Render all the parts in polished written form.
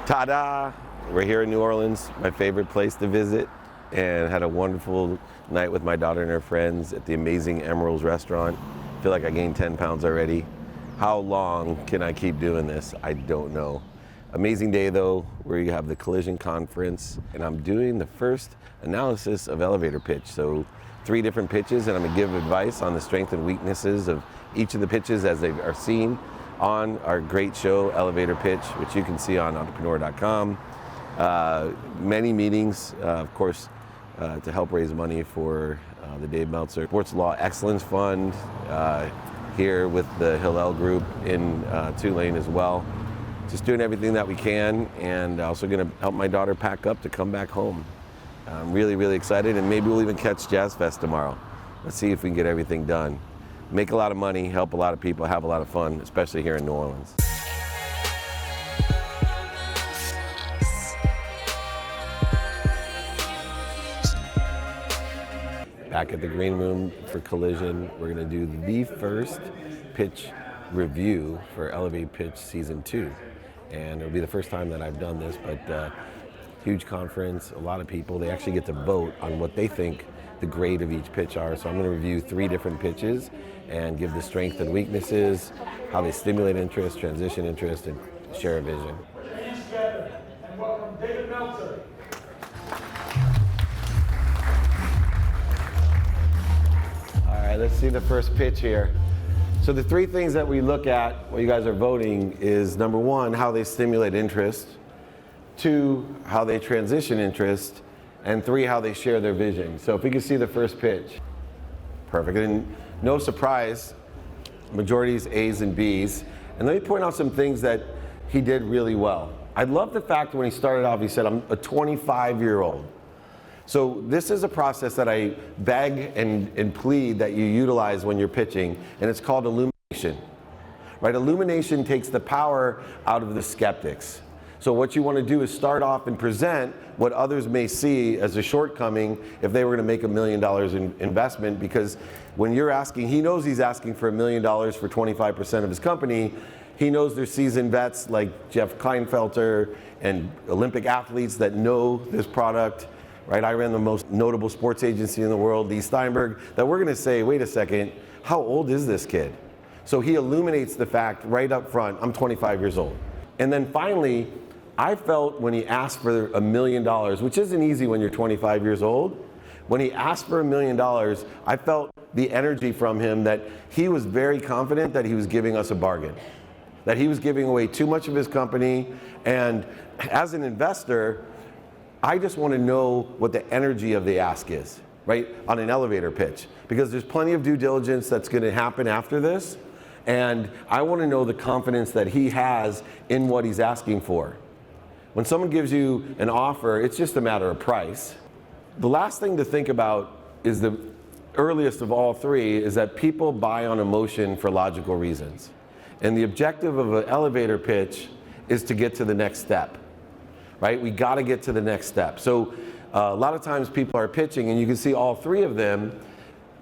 Ta-da! We're here in New Orleans, my favorite place to visit, and had a wonderful night with my daughter and her friends at the amazing Emerald's restaurant. I feel like I gained 10 pounds already. How long can I keep doing this? I don't know. Amazing day though, where you have the Collision Conference, and I'm doing the first analysis of elevator pitch. So 3 different pitches, and I'm gonna give advice on the strengths and weaknesses of each of the pitches as they are seen on our great show, Elevator Pitch, which you can see on entrepreneur.com. Many meetings, of course, to help raise money for the Dave Meltzer Sports Law Excellence Fund here with the Hillel Group in Tulane as well. Just doing everything that we can, and also going to help my daughter pack up to come back home. I'm really, really excited, and maybe we'll even catch Jazz Fest tomorrow. Let's see if we can get everything done. Make a lot of money, help a lot of people, have a lot of fun, especially here in New Orleans. Back at the green room for Collision, we're going to do the first pitch review for Elevate Pitch Season 2. And it'll be the first time that I've done this, but huge conference, a lot of people. They actually get to vote on what they think the grade of each pitch are. So I'm going to review 3 different pitches and give the strengths and weaknesses, how they stimulate interest, transition interest, and share a vision. Ladies together, and welcome David Meltzer. All right, let's see the first pitch here. So the 3 things that we look at while you guys are voting is, number 1, how they stimulate interest, 2, how they transition interest, and 3, how they share their vision. So if we can see the first pitch. Perfect, and no surprise, majority is A's and B's. And let me point out some things that he did really well. I love the fact that when he started off, he said, I'm a 25-year-old. So this is a process that I beg and plead that you utilize when you're pitching, and it's called illumination. Right? Illumination takes the power out of the skeptics. So what you want to do is start off and present what others may see as a shortcoming if they were going to make $1 million in investment, because when you're asking, he knows he's asking for $1 million for 25% of his company. He knows there's seasoned vets like Jeff Kleinfelter and Olympic athletes that know this product. Right? I ran the most notable sports agency in the world, Leigh Steinberg, that we're going to say, wait a second, how old is this kid? So he illuminates the fact right up front, I'm 25 years old. And then finally, I felt when he asked for $1 million, which isn't easy when you're 25 years old, when he asked for $1 million, I felt the energy from him that he was very confident that he was giving us a bargain, that he was giving away too much of his company. And as an investor, I just want to know what the energy of the ask is, right, on an elevator pitch, because there's plenty of due diligence that's going to happen after this, and I want to know the confidence that he has in what he's asking for. When someone gives you an offer, it's just a matter of price. The last thing to think about is the earliest of all 3 is that people buy on emotion for logical reasons. And the objective of an elevator pitch is to get to the next step. Right? We got to get to the next step. So a lot of times people are pitching, and you can see all 3 of them,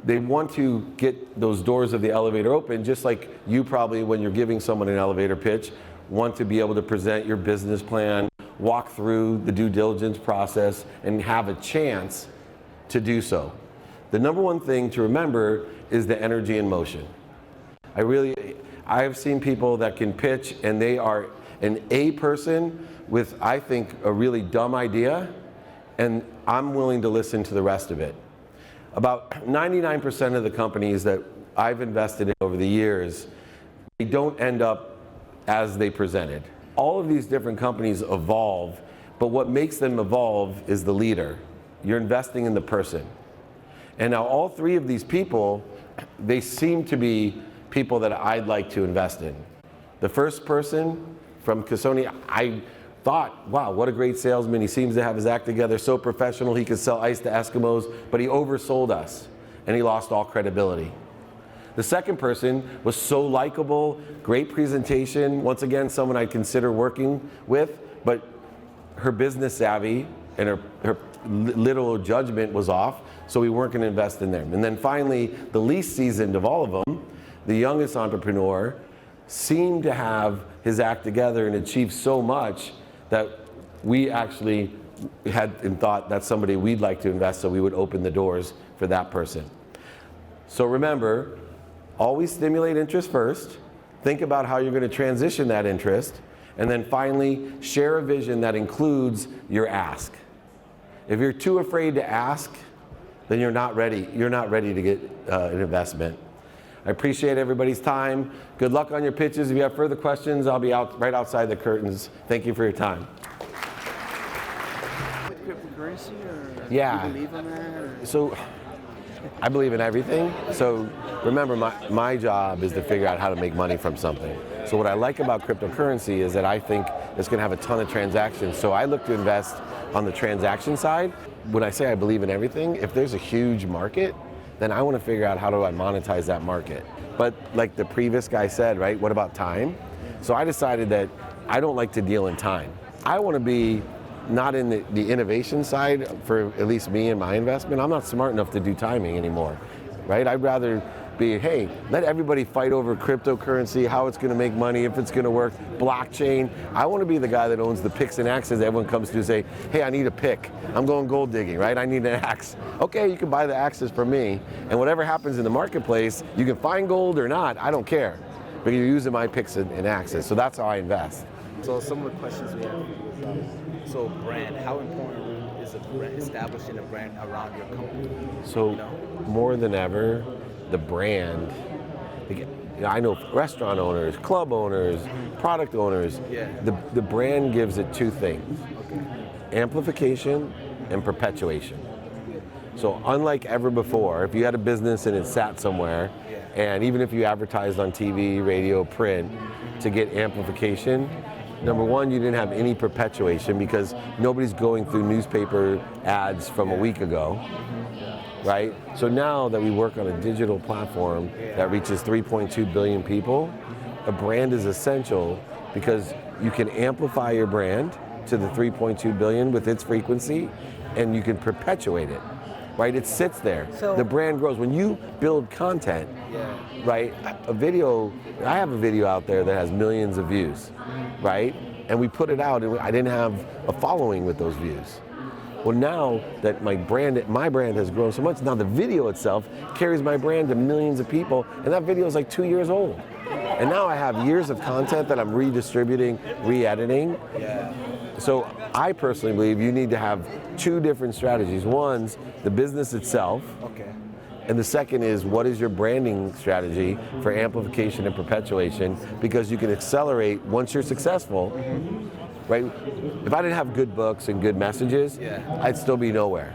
they want to get those doors of the elevator open, just like you probably, when you're giving someone an elevator pitch, want to be able to present your business plan, walk through the due diligence process, and have a chance to do so. The number 1 thing to remember is the energy in motion. I have seen people that can pitch, and they are an A person with, I think, a really dumb idea, and I'm willing to listen to the rest of it. About 99% of the companies that I've invested in over the years, they don't end up as they presented. All of these different companies evolve, but what makes them evolve is the leader. You're investing in the person. And now all 3 of these people, they seem to be people that I'd like to invest in. The first person from Cassoni, I thought, wow, what a great salesman. He seems to have his act together, so professional, he could sell ice to Eskimos, but he oversold us, and he lost all credibility. The second person was so likable, great presentation, once again, someone I'd consider working with, but her business savvy and her little judgment was off, so we weren't going to invest in them. And then finally, the least seasoned of all of them, the youngest entrepreneur, seemed to have his act together and achieve so much that we actually had in thought that's somebody we'd like to invest, so we would open the doors for that person. So remember, always stimulate interest first, think about how you're going to transition that interest, and then finally share a vision that includes your ask. If you're too afraid to ask, then you're not ready. You're not ready to get an investment. I appreciate everybody's time. Good luck on your pitches. If you have further questions, I'll be out right outside the curtains. Thank you for your time. With cryptocurrency, or Yeah. do you believe in that? Or? So I believe in everything. So remember, my job is to figure out how to make money from something. So what I like about cryptocurrency is that I think it's going to have a ton of transactions. So I look to invest on the transaction side. When I say I believe in everything, if there's a huge market, then I want to figure out how do I monetize that market. But like the previous guy said, right, what about time? So I decided that I don't like to deal in time. I want to be not in the innovation side for at least me and my investment. I'm not smart enough to do timing anymore, right? I'd rather be, hey, let everybody fight over cryptocurrency, how it's going to make money, if it's going to work, blockchain. I want to be the guy that owns the picks and axes that everyone comes to say, hey, I need a pick. I'm going gold digging, right? I need an axe. Okay, you can buy the axes from me, and whatever happens in the marketplace, you can find gold or not, I don't care. But you're using my picks and axes, so that's how I invest. So some of the questions we have. So brand, how important is establishing a brand around your company? So more than ever, the brand, I know restaurant owners, club owners, product owners, the brand gives it two things, amplification and perpetuation. So unlike ever before, if you had a business and it sat somewhere, and even if you advertised on TV, radio, print, to get amplification, number one, you didn't have any perpetuation because nobody's going through newspaper ads from a week ago. Right? So now that we work on a digital platform that reaches 3.2 billion people, a brand is essential because you can amplify your brand to the 3.2 billion with its frequency, and you can perpetuate it, right? It sits there. So the brand grows. When you build content, right? I have a video out there that has millions of views, right? And we put it out, and I didn't have a following with those views. Well, now that my brand has grown so much, now the video itself carries my brand to millions of people, and that video is like 2 years old. And now I have years of content that I'm redistributing, re-editing. So I personally believe you need to have two different strategies. One's the business itself, and the second is what is your branding strategy for amplification and perpetuation, because you can accelerate once you're successful. Right? If I didn't have good books and good messages, I'd still be nowhere.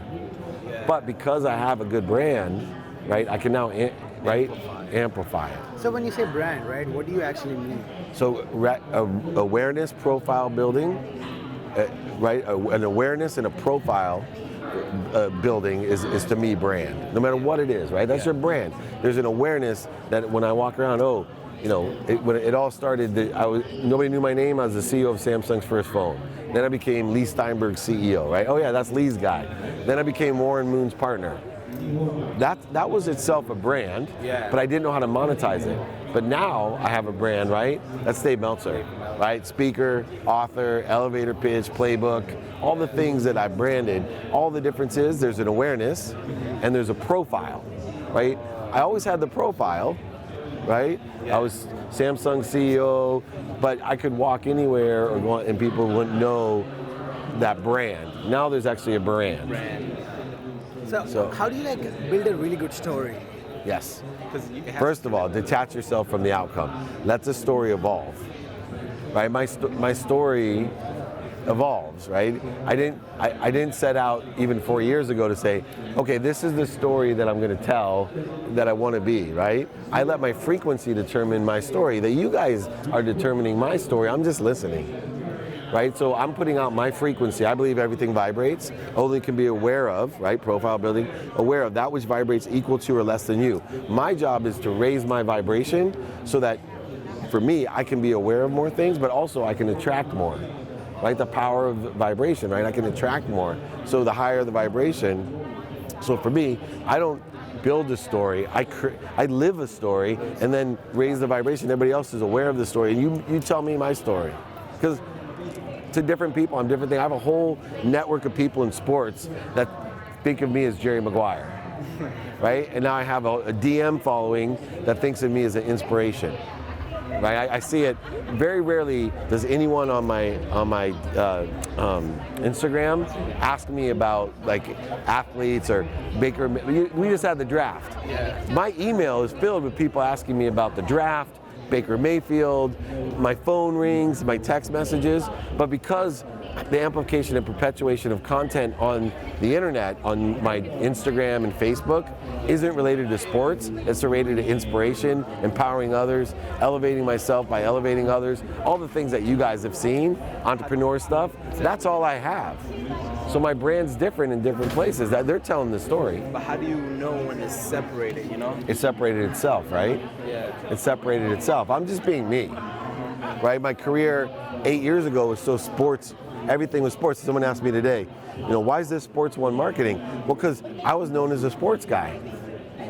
But because I have a good brand, right, I can now amplify it. So when you say brand, right, what do you actually mean? So awareness, profile building, right? An awareness and a profile building is to me brand. No matter what it is, right? That's your brand. There's an awareness that when I walk around, when it all started, nobody knew my name. I was the CEO of Samsung's first phone. Then I became Leigh Steinberg's CEO, right? Oh yeah, that's Leigh's guy. Then I became Warren Moon's partner. That was itself a brand, but I didn't know how to monetize it. But now I have a brand, right? That's Dave Meltzer, right? Speaker, author, elevator pitch, playbook, all the things that I branded. All the difference is there's an awareness and there's a profile, right? I always had the profile, right? I was Samsung CEO, but I could walk anywhere and people wouldn't know that brand. Now there's actually a brand. So how do you build a really good story? Yes. First of all, detach yourself from the outcome. Let the story evolve. Right? My story evolves, right? I didn't set out even 4 years ago to say, okay, this is the story that I'm going to tell that I want to be, right? I let my frequency determine my story. That you guys are determining my story. I'm just listening, right? So I'm putting out my frequency. I believe everything vibrates. Only can be aware of, right? Profile building, aware of that which vibrates equal to or less than you. My job is to raise my vibration so that for me, I can be aware of more things, but also I can attract more. Right, the power of vibration, right? I can attract more. So the higher the vibration. So for me, I don't build a story. I live a story and then raise the vibration. Everybody else is aware of the story, and you tell me my story. Because to different people, I'm different things. I have a whole network of people in sports that think of me as Jerry Maguire, right? And now I have a DM following that thinks of me as an inspiration. Right, I see it very rarely. Does anyone on my Instagram ask me about like athletes or Baker? We just had the draft. Yeah. My email is filled with people asking me about the draft, Baker Mayfield. My phone rings, my text messages. But because the amplification and perpetuation of content on the internet, on my Instagram and Facebook, isn't related to sports. It's related to inspiration, empowering others, elevating myself by elevating others, all the things that you guys have seen, entrepreneur stuff, that's all I have. So my brand's different in different places. They're telling the story. But how do you know when it's separated, you know? It separated itself, right? Yeah. It separated itself. I'm just being me, right? My career 8 years ago was so sports. Everything was sports. Someone asked me today, why is this Sports One marketing? Well, because I was known as a sports guy.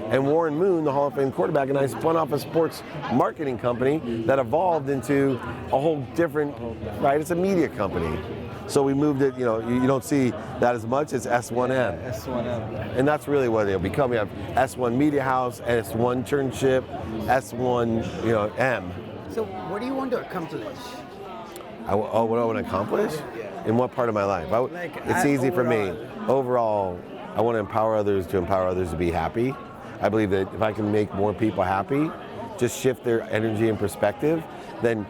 And Warren Moon, the Hall of Fame quarterback, and I spun off a sports marketing company that evolved into a whole different, right? It's a media company. So we moved it, you don't see that as much as S1M. S1M. And that's really what it'll become. We have S1 Media House, S1 Internship, S1, M. So what do you want to accomplish? What do I want to accomplish? In what part of my life? It's easy for me. Overall, I want to empower others to be happy. I believe that if I can make more people happy, just shift their energy and perspective, then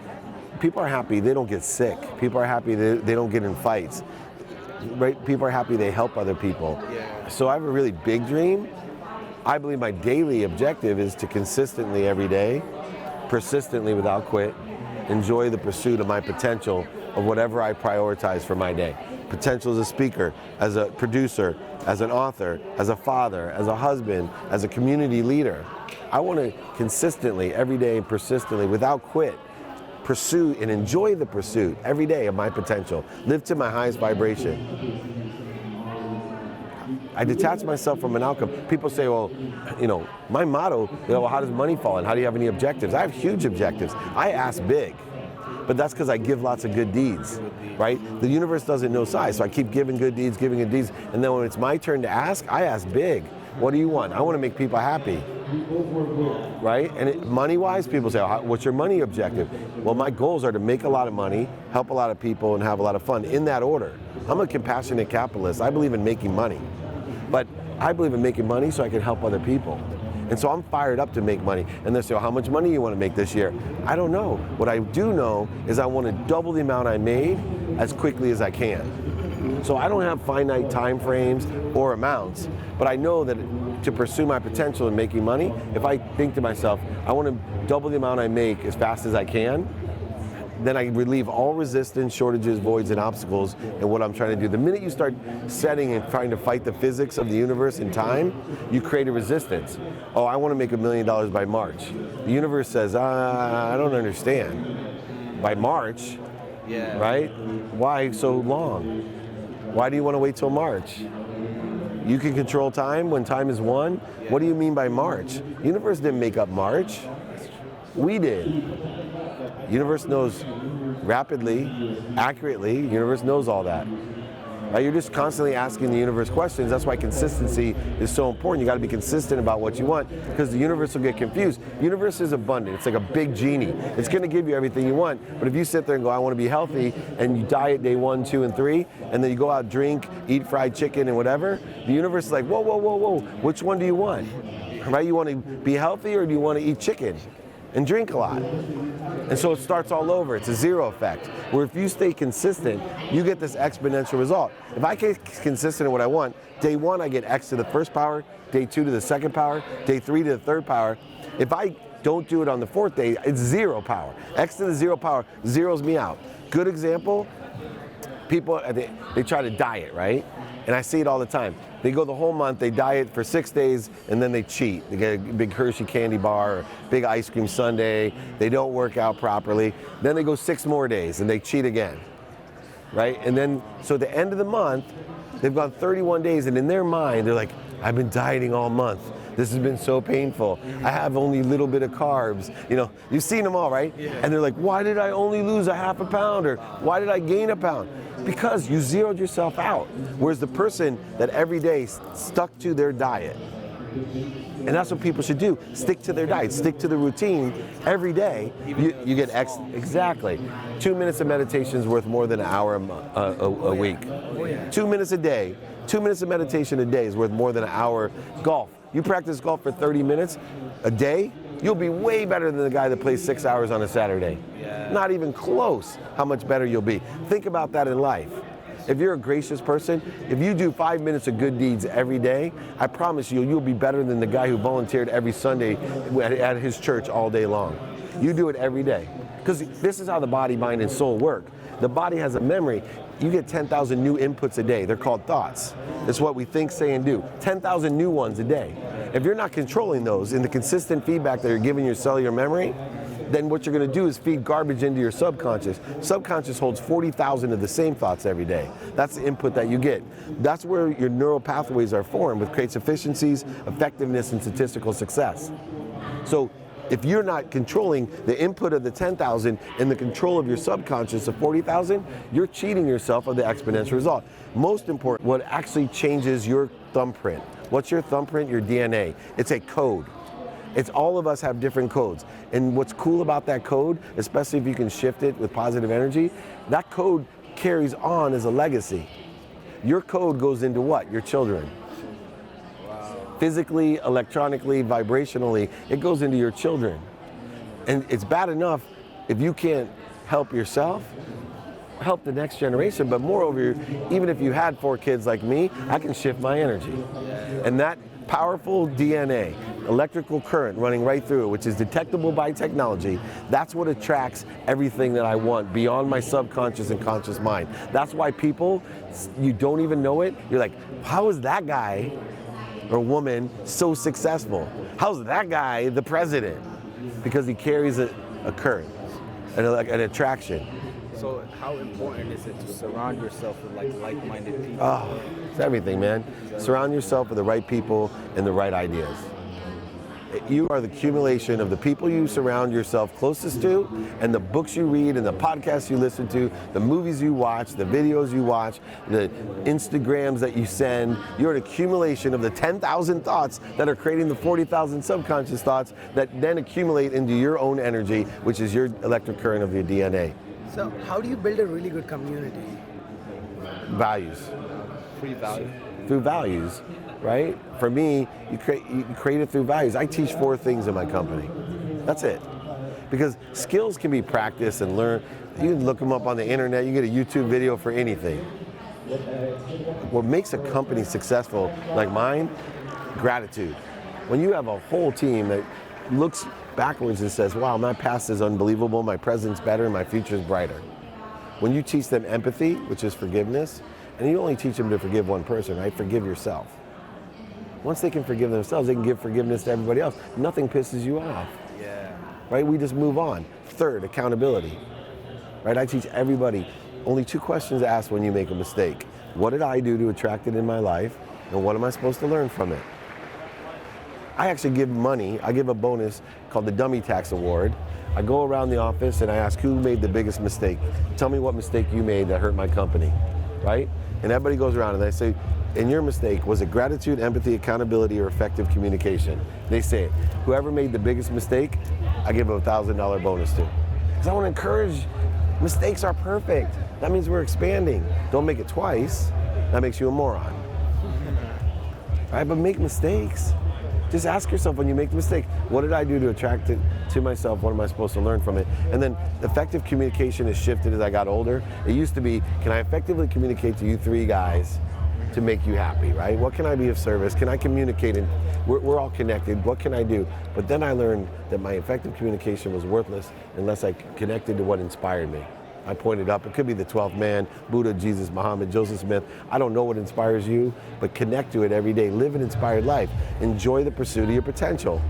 people are happy, they don't get sick. People are happy, they don't get in fights. Right? People are happy, they help other people. Yeah. So I have a really big dream. I believe my daily objective is to consistently every day, persistently without quit, enjoy the pursuit of my potential of whatever I prioritize for my day. Potential as a speaker, as a producer, as an author, as a father, as a husband, as a community leader. I want to consistently, every day, persistently, without quit, pursue and enjoy the pursuit every day of my potential. Live to my highest vibration. I detach myself from an outcome. People say, well, my motto, well, how does money fall in? How do you have any objectives? I have huge objectives. I ask big, but that's because I give lots of good deeds, right? The universe doesn't know size, so I keep giving good deeds, and then when it's my turn to ask, I ask big. What do you want? I want to make people happy, right? And money-wise, people say, what's your money objective? Well, my goals are to make a lot of money, help a lot of people, and have a lot of fun, in that order. I'm a compassionate capitalist. I believe in making money. But I believe in making money so I can help other people. And so I'm fired up to make money. And they say, how much money you want to make this year? I don't know. What I do know is I want to double the amount I made as quickly as I can. So I don't have finite time frames or amounts, but I know that to pursue my potential in making money, if I think to myself, I want to double the amount I make as fast as I can, then I relieve all resistance, shortages, voids, and obstacles in what I'm trying to do. The minute you start setting and trying to fight the physics of the universe in time, you create a resistance. Oh, I want to make $1 million by March. The universe says, I don't understand. By March, Yeah. right? Why so long? Why do you want to wait till March? You can control time when time is one? Yeah. What do you mean by March? The universe didn't make up March. We did. Universe knows rapidly, accurately. Universe knows all that. You're just constantly asking the universe questions. That's why consistency is so important. You got to be consistent about what you want, because the universe will get confused. The universe is abundant. It's like a big genie. It's going to give you everything you want. But if you sit there and go, I want to be healthy, and you diet day 1, 2, and 3, and then you go out, drink, eat fried chicken and whatever, the universe is like, whoa, whoa, whoa, whoa. Which one do you want? Right? You want to be healthy, or do you want to eat chicken and drink a lot? And so it starts all over. It's a zero effect, where if you stay consistent, you get this exponential result. If I get consistent in what I want, day 1 I get X to the first power, day 2 to the second power, day 3 to the third power. If I don't do it on the 4th day, it's 0 power. X to the 0 power zeroes me out. Good example, people, they try to diet, right? And I see it all the time. They go the whole month, they diet for 6 days, and then they cheat. They get a big Hershey candy bar, or big ice cream sundae. They don't work out properly. Then they go 6 more days, and they cheat again, right? And then, so at the end of the month, they've gone 31 days, and in their mind, they're like, I've been dieting all month. This has been so painful. I have only a little bit of carbs. You know, you've seen them all, right? Yeah. And they're like, why did I only lose a half a pound? Or why did I gain a pound? Because you zeroed yourself out. Whereas the person that every day stuck to their diet, and that's what people should do. Stick to their diet, stick to the routine every day. You get exactly. 2 minutes of meditation is worth more than an hour a week. 2 minutes a day. 2 minutes of meditation a day is worth more than an hour. Golf. You practice golf for 30 minutes a day, you'll be way better than the guy that plays 6 hours on a Saturday. Yeah. Not even close how much better you'll be. Think about that in life. If you're a gracious person, if you do 5 minutes of good deeds every day, I promise you, you'll be better than the guy who volunteered every Sunday at his church all day long. You do it every day. Because this is how the body, mind, and soul work. The body has a memory. You get 10,000 new inputs a day. They're called thoughts. It's what we think, say, and do. 10,000 new ones a day. If you're not controlling those in the consistent feedback that you're giving your cellular memory, then what you're going to do is feed garbage into your subconscious. Subconscious holds 40,000 of the same thoughts every day. That's the input that you get. That's where your neural pathways are formed, which creates efficiencies, effectiveness, and statistical success. So if you're not controlling the input of the 10,000 and the control of your subconscious of 40,000, you're cheating yourself of the exponential result. Most important, what actually changes your thumbprint. What's your thumbprint? Your DNA. It's a code. It's all of us have different codes. And what's cool about that code, especially if you can shift it with positive energy, that code carries on as a legacy. Your code goes into what? Your children. Wow. Physically, electronically, vibrationally, it goes into your children. And it's bad enough if you can't help yourself, help the next generation, but moreover, even if you had 4 kids like me, I can shift my energy. And that powerful DNA, electrical current running right through it, which is detectable by technology, that's what attracts everything that I want beyond my subconscious and conscious mind. That's why people, you don't even know it, you're like, how is that guy or woman so successful? How's that guy the president? Because he carries a current, an attraction. So how important is it to surround yourself with like-minded people? Oh, it's everything, man. Surround yourself with the right people and the right ideas. You are the accumulation of the people you surround yourself closest to, and the books you read, and the podcasts you listen to, the movies you watch, the videos you watch, the Instagrams that you send. You're an accumulation of the 10,000 thoughts that are creating the 40,000 subconscious thoughts that then accumulate into your own energy, which is your electric current of your DNA. So how do you build a really good community? Values. Free value. Through values, right? For me, you create it through values. I teach 4 things in my company. That's it. Because skills can be practiced and learned. You can look them up on the internet. You get a YouTube video for anything. What makes a company successful, like mine, gratitude. When you have a whole team that looks backwards and says, wow, my past is unbelievable, my present's better, my future's brighter. When you teach them empathy, which is forgiveness, and you only teach them to forgive one person, right? Forgive yourself. Once they can forgive themselves, they can give forgiveness to everybody else. Nothing pisses you off. Yeah. Right? We just move on. 3rd, accountability. Right? I teach everybody only 2 questions to ask when you make a mistake. What did I do to attract it in my life? And what am I supposed to learn from it? I actually give money. I give a bonus called the Dummy Tax Award. I go around the office and I ask who made the biggest mistake. Tell me what mistake you made that hurt my company, right? And everybody goes around and they say, in your mistake, was it gratitude, empathy, accountability, or effective communication? They say it. Whoever made the biggest mistake, I give a $1,000 bonus to. Because I want to encourage, mistakes are perfect. That means we're expanding. Don't make it twice. That makes you a moron. Right? But make mistakes. Just ask yourself when you make the mistake, what did I do to attract it to myself? What am I supposed to learn from it? And then effective communication has shifted as I got older. It used to be, can I effectively communicate to you 3 guys to make you happy, right? What can I be of service? Can I communicate? And we're all connected. What can I do? But then I learned that my effective communication was worthless unless I connected to what inspired me. I pointed up, it could be the 12th man, Buddha, Jesus, Muhammad, Joseph Smith. I don't know what inspires you, but connect to it every day. Live an inspired life. Enjoy the pursuit of your potential.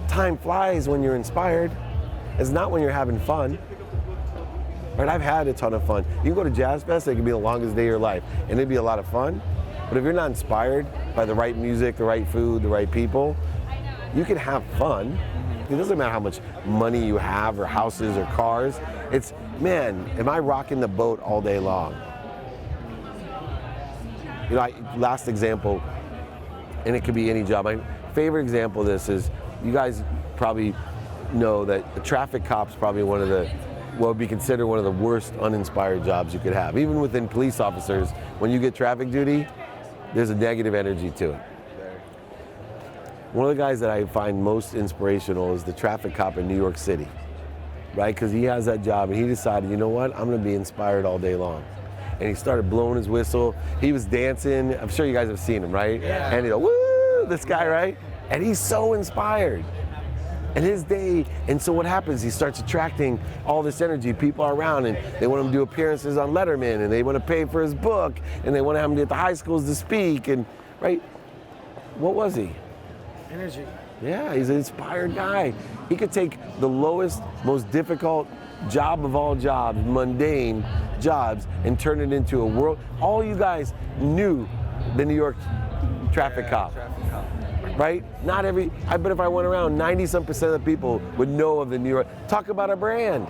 Time flies when you're inspired. It's not when you're having fun. Right? I've had a ton of fun. You can go to Jazz Fest, it can be the longest day of your life, and it'd be a lot of fun. But if you're not inspired by the right music, the right food, the right people, you can have fun. It doesn't matter how much money you have or houses or cars. It's, man, am I rocking the boat all day long? You know, last example, and it could be any job. My favorite example of this is, you guys probably know that a traffic cop's probably one of the, what would be considered one of the worst uninspired jobs you could have. Even within police officers, when you get traffic duty, there's a negative energy to it. One of the guys that I find most inspirational is the traffic cop in New York City, right? Because he has that job and he decided, you know what, I'm gonna be inspired all day long. And he started blowing his whistle. He was dancing. I'm sure you guys have seen him, right? Yeah. And he'll, woo, this guy, right? And he's so inspired. And his day, and so what happens, he starts attracting all this energy. People are around and they want him to do appearances on Letterman and they want to pay for his book and they want to have him at the high schools to speak and, right? What was he? Energy. Yeah, he's an inspired guy. He could take the lowest, most difficult job of all jobs, mundane jobs, and turn it into a world. All you guys knew the New York traffic cop. Right? Not every, I bet if I went around, 90-some% of the people would know of the New York. Talk about a brand.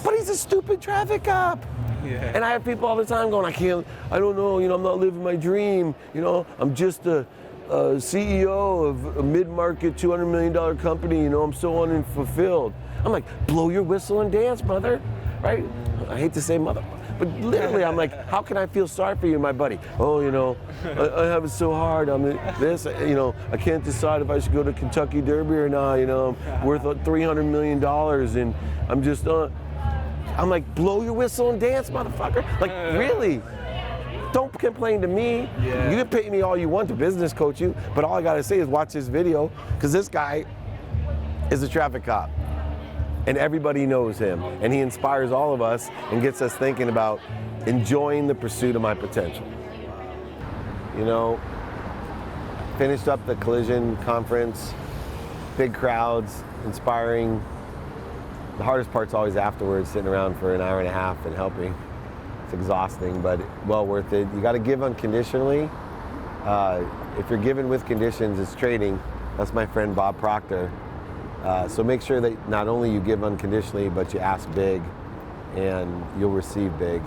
But he's a stupid traffic cop. Yeah. And I have people all the time going, I don't know, I'm not living my dream. I'm just a CEO of a mid-market $200 million company, I'm so unfulfilled. I'm like, blow your whistle and dance, brother, right? I hate to say mother, but literally I'm like, how can I feel sorry for you, my buddy? Oh, I have it so hard. I'm this, I can't decide if I should go to Kentucky Derby or not, I'm worth $300 million and I'm just, I'm like, blow your whistle and dance, motherfucker. Like, really? Don't complain to me. Yeah. You can pay me all you want to business coach you, but all I gotta say is watch this video, because this guy is a traffic cop. And everybody knows him. And he inspires all of us and gets us thinking about enjoying the pursuit of my potential. Finished up the collision conference, big crowds, inspiring. The hardest part's always afterwards, sitting around for an hour and a half and helping. It's exhausting, but well worth it. You gotta give unconditionally. If you're giving with conditions, it's trading. That's my friend Bob Proctor. So make sure that not only you give unconditionally, but you ask big, and you'll receive big.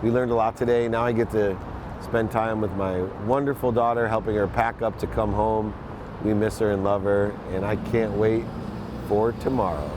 We learned a lot today. Now I get to spend time with my wonderful daughter, helping her pack up to come home. We miss her and love her, and I can't wait for tomorrow.